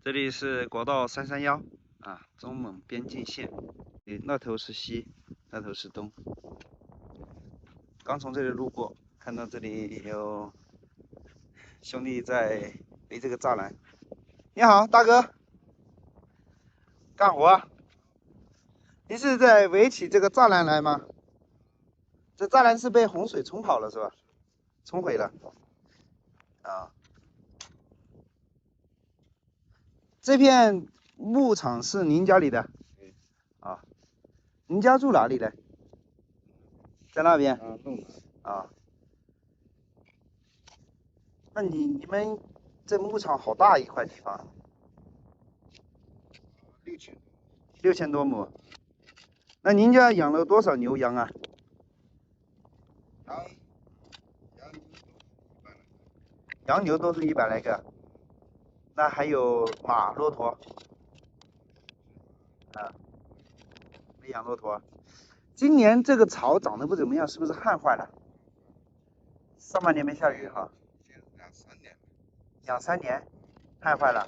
这里是国道331啊，中蒙边境线。那头是西，那头是东。刚从这里路过，看到这里有兄弟在围这个栅栏。你好，大哥，干活啊？你是在围起这个栅栏来吗？这栅栏是被洪水冲跑了是吧？冲毁了。啊，这片牧场是您家里的？啊，您家住哪里呢？在那边。啊。那你们这牧场好大一块地方，6000多亩。那您家养了多少牛羊啊？羊牛都是100来个。那还有马、骆驼？啊，没养骆驼。今年这个草长得不怎么样，是不是旱坏了？上半年没下雨哈。2、3年，旱坏了。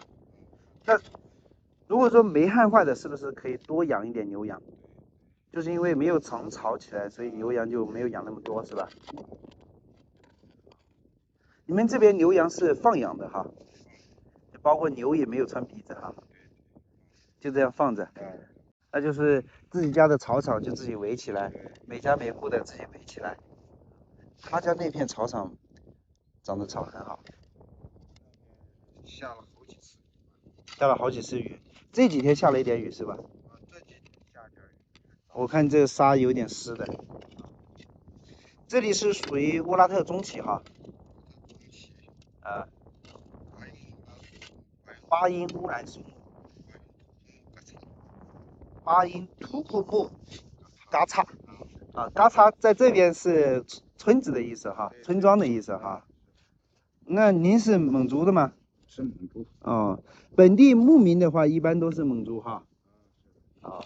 那如果说没旱坏的，是不是可以多养一点牛羊？就是因为没有长草起来，所以牛羊就没有养那么多，是吧？你们这边牛羊是放养的哈，包括牛也没有穿鼻子哈，就这样放着。那就是自己家的草场就自己围起来，每家每户的自己围起来。他家那片草场长得草很好，下了好几次，下了好几次雨，这几天下了一点雨是吧？这几天下点雨。我看这沙有点湿的。这里是属于乌拉特中旗哈。巴音乌兰树木，巴音突破木，嘎嚓啊，嘎嚓在这边是村子的意思哈，村庄的意思哈。那您是蒙族的吗？是蒙族。哦，本地牧民的话一般都是蒙族哈。啊，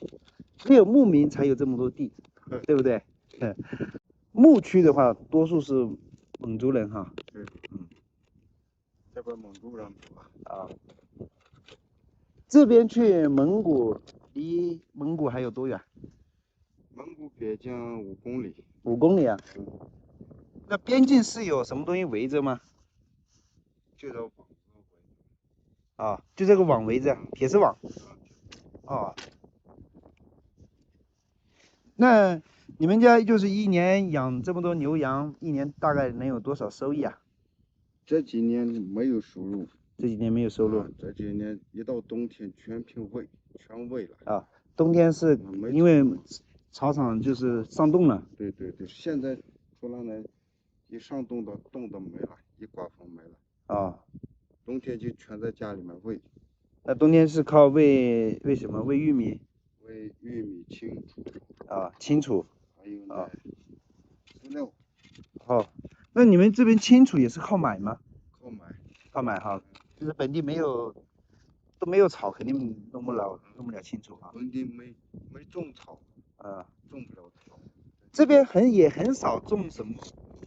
只有牧民才有这么多地，对不对？牧区的话，多数是蒙族人哈。对，这边蒙族人多啊。这边去蒙古，离蒙古还有多远？蒙古边境5公里。5公里啊。那边境是有什么东西围着吗？就这网围。啊，就这个网围着，铁丝网。哦。那你们家就是一年养这么多牛羊，一年大概能有多少收益啊？这几年没有收入。这几年没有收入。这几年一到冬天全凭喂，全喂了。啊，冬天是因为草场就是上冻了。对，现在突然呢，一上冻的没了，一刮风没了。啊。冬天就全在家里面喂。那冬天是靠喂什么？喂玉米。喂玉米、青储。啊，青储。还有那饲料。哦，那你们这边青储也是靠买吗？靠买哈，就是本地都没有草，肯定弄不了青储哈。本地没种草，种不了草。这边也很少种什么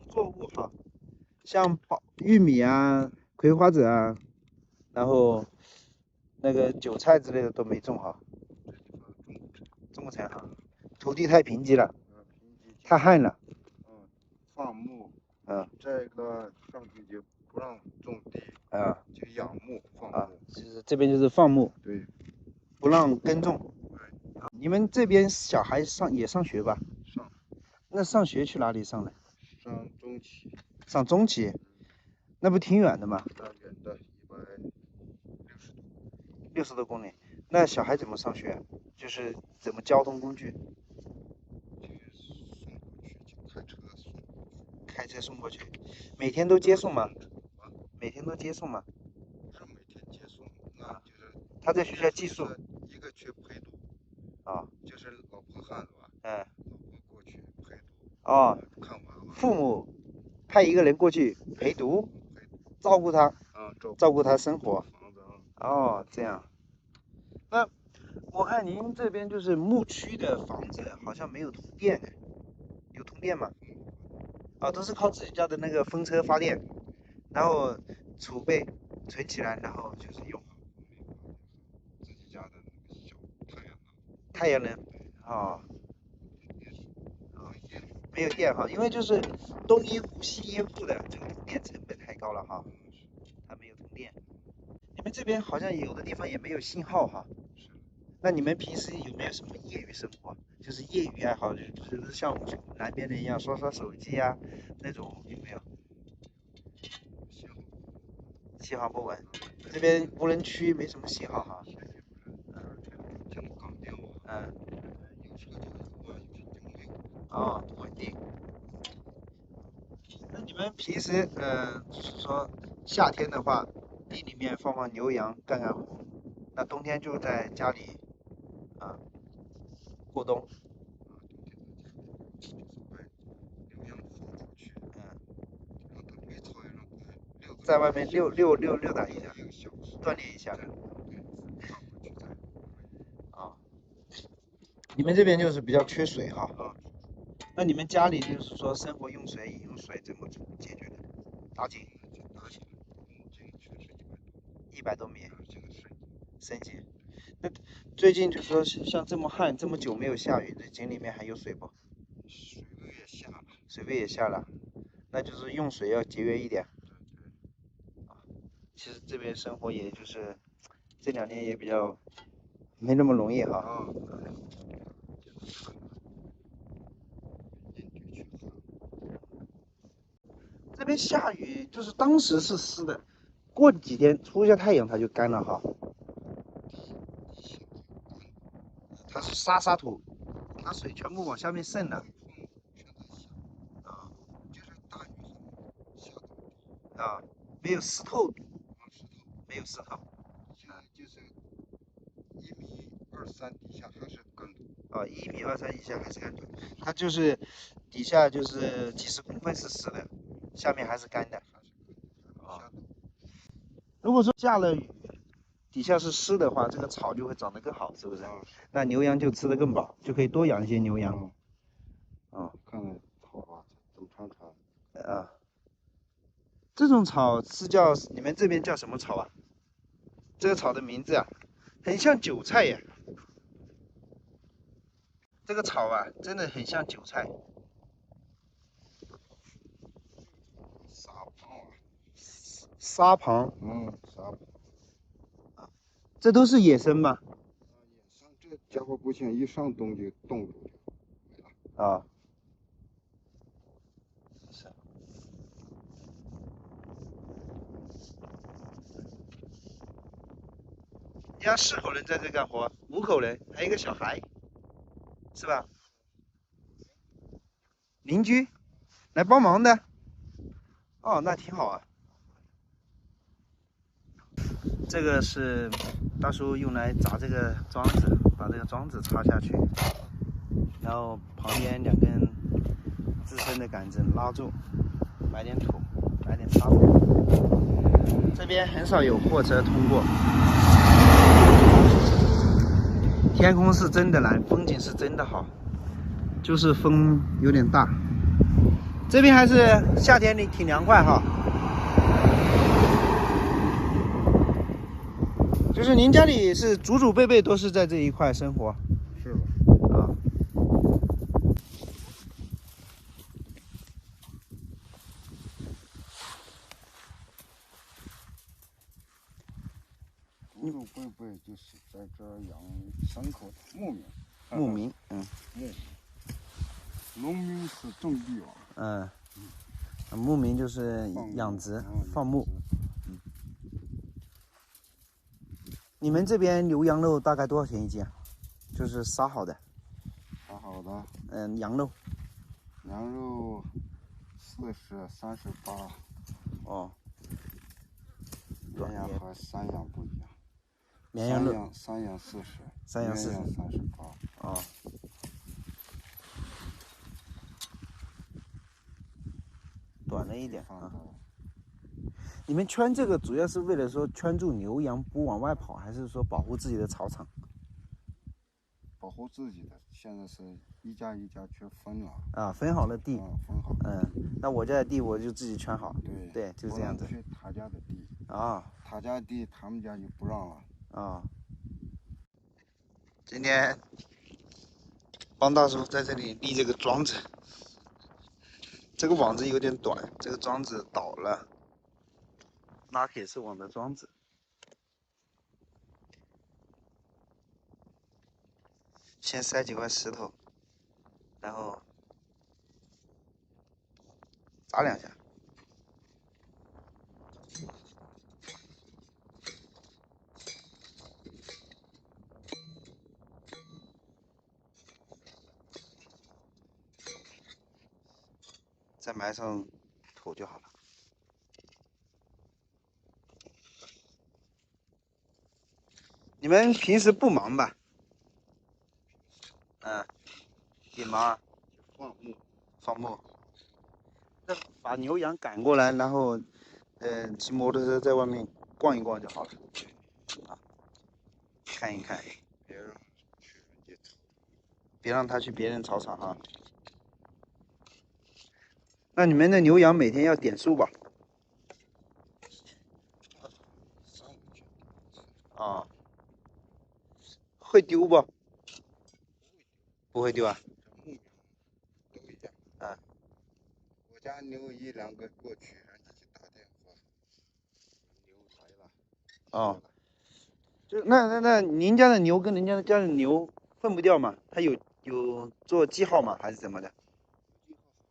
作物哈，像玉米啊、葵花籽啊，然后那个韭菜之类的都没种哈。种不成哈，土地太贫瘠了，太旱了。放牧。这个上去就不让种地。就养牧放牧。就是这边就是放牧。对。不让耕种。你们这边小孩也上学吧？上。那上学去哪里上呢？上中旗。上中旗，那不挺远的吗远的，160多公里。那小孩怎么上学？就是怎么交通工具？开车送过去。每天都接送吗？每天都接送吗？是每天接送，那就是他在学校寄宿。一个去陪读。就是老婆汉子吧。老婆过去陪读。看娃娃。父母派一个人过去陪读，照顾他。照顾他生活。这样。那我看您这边就是牧区的房子，好像没有通电，有通电吗？都是靠自己家的那个风车发电，然后储备存起来，然后就是用。太阳能，啊、没有电哈，因为就是东一户西一户的，这个通电成本太高了哈，它没有通电。你们这边好像有的地方也没有信号哈。那你们平时有没有什么业余生活？就是业余爱好，就是像我们南边的一样，刷刷手机啊，那种有没有？信号不稳，这边无人区没什么信号哈。嗯。哦，不稳定。那你们平时就是说夏天的话，地里面放放牛羊干干活，那冬天就在家里啊过冬。在外面溜达一下，锻炼一下。啊，你们这边就是比较缺水哈。那你们家里就是说生活用水、饮用水怎么解决的？打井100多米，升级。那最近就是说像这么旱，这么久没有下雨，这井里面还有水不？水位也下了，那就是用水要节约一点。其实这边生活也就是这2年也比较没那么容易哈。这边下雨就是当时是湿的，过几天出一下太阳它就干了哈。它是沙土，它水全部往下面渗了。啊，没有湿透，没有湿透。就是1.23米底下还是干土。1.23米以下还是干土，它就是底下就是几十公分是湿的，下面还是干的。如果说下了雨，底下是湿的话，这个草就会长得更好，是不是？那牛羊就吃得更饱，就可以多养一些牛羊。看看草啊，都长长。这种草是叫你们这边叫什么草啊？这个草的名字啊，很像韭菜呀。这个草啊，真的很像韭菜。沙棚。沙棚。这都是野生吗？这家伙不行，一上冬就冻住了。啊。是。你家4口人在这干活，5口人，还有一个小孩，是吧？邻居来帮忙的。哦，那挺好啊。这个是大叔用来砸这个桩子，把这个桩子插下去，然后旁边2根支撑的杆子拉住，买点土，买点沙土。这边很少有货车通过。天空是真的蓝，风景是真的好，就是风有点大。这边还是夏天里挺凉快哈。就是您家里是祖辈辈都是在这一块生活？是的。啊。祖辈辈就是在这养牲口的牧民。牧民，农民是种地啊。牧民就是养殖放牧。你们这边牛羊肉大概多少钱一斤啊？就是杀好的。杀好的。羊肉。羊肉40、38。哦。绵羊和山羊不一样。绵羊肉。山羊40。山羊40。绵羊38。哦。短了一点啊。你们圈这个主要是为了说圈住牛羊不往外跑，还是说保护自己的草场？保护自己的，现在是一家一家去分了。分好了地。分好了。那我家的地我就自己圈好。对，就这样子。不能去他家的地。他家地他们家就不让了。今天帮大叔在这里立这个桩子。这个网子有点短，这个桩子倒了，拉铁丝网的桩子。先塞几块石头，然后砸2下。再埋上土就好了。你们平时不忙吧？也忙啊。放牧。那把牛羊赶过来，然后，骑摩托车在外面逛一逛就好了。啊，看一看。别让他去别人草场啊。那你们的牛羊每天要点数吧？啊，会丢不？不会丢啊。啊。我家牛1、2个过去，让你去打电话。牛来了。哦。就那您家的牛跟人家的牛分不掉吗？它有做记号吗？还是怎么的？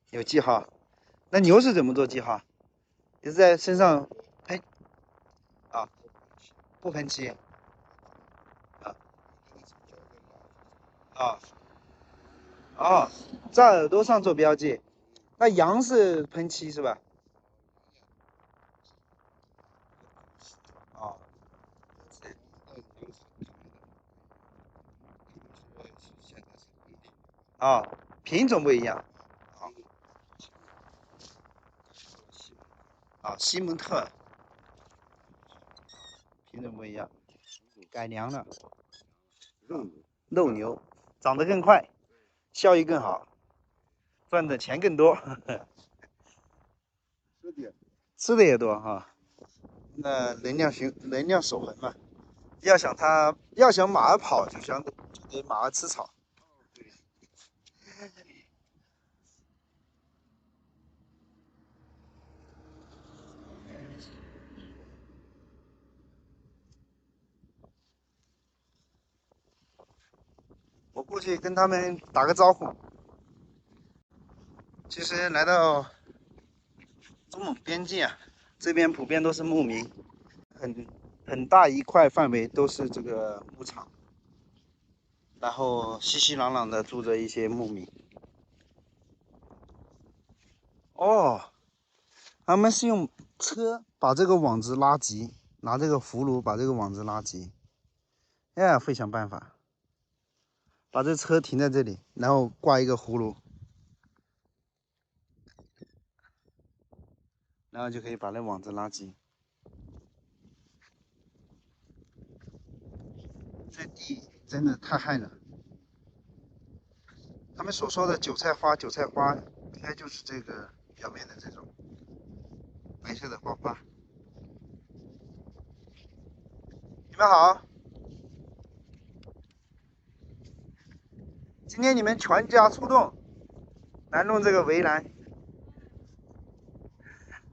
有记号。那牛是怎么做记号？也是在身上喷啊，不喷漆啊啊哦，在耳朵上做标记。那羊是喷漆是吧？哦，啊，品种不一样。啊，西蒙特，品种不一样，改良了。肉牛，长得更快，效益更好，赚的钱更多。吃的也多哈。那能量守恒嘛。要想马儿跑，就得马儿吃草。我过去跟他们打个招呼。其实来到中蒙边境啊，这边普遍都是牧民，很大一块范围都是这个牧场，然后熙熙攘攘的住着一些牧民。哦，他们是用车把这个网子拉急，拿这个葫芦把这个网子拉急。哎，会想办法，把这车停在这里，然后挂一个葫芦，然后就可以把那网子拉急。这地真的太旱了。他们所说的韭菜花，应该就是这个表面的这种白色的花花。你们好，今天你们全家出动来弄这个围栏。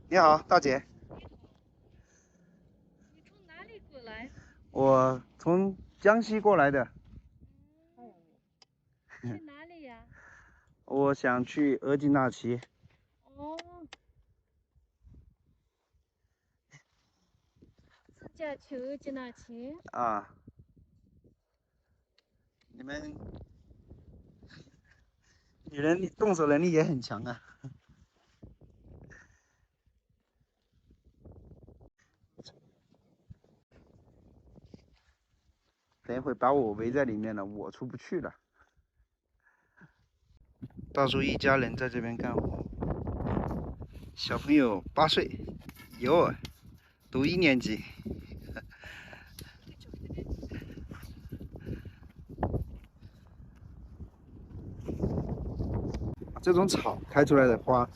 你好，大姐。你从哪里过来？我从江西过来的。去哪里呀？我想去额济纳旗。哦。自驾去额济纳旗？啊。你们女人动手能力也很强啊。等一会把我围在里面了，我出不去了。大叔一家人在这边干活，小朋友8岁，哟，读1年级。这种草开出来的花，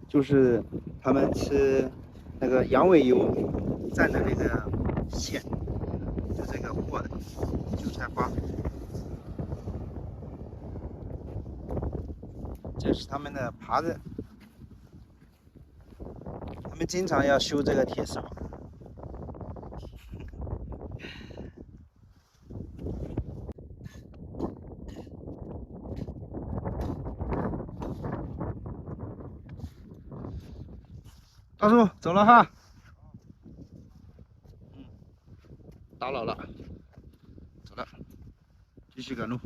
就是他们吃那个羊尾油蘸的那个馅，就这个和的韭菜花。是他们的爬的，他们经常要修这个铁丝网。大叔走了哈，打扰了，走了，继续赶路。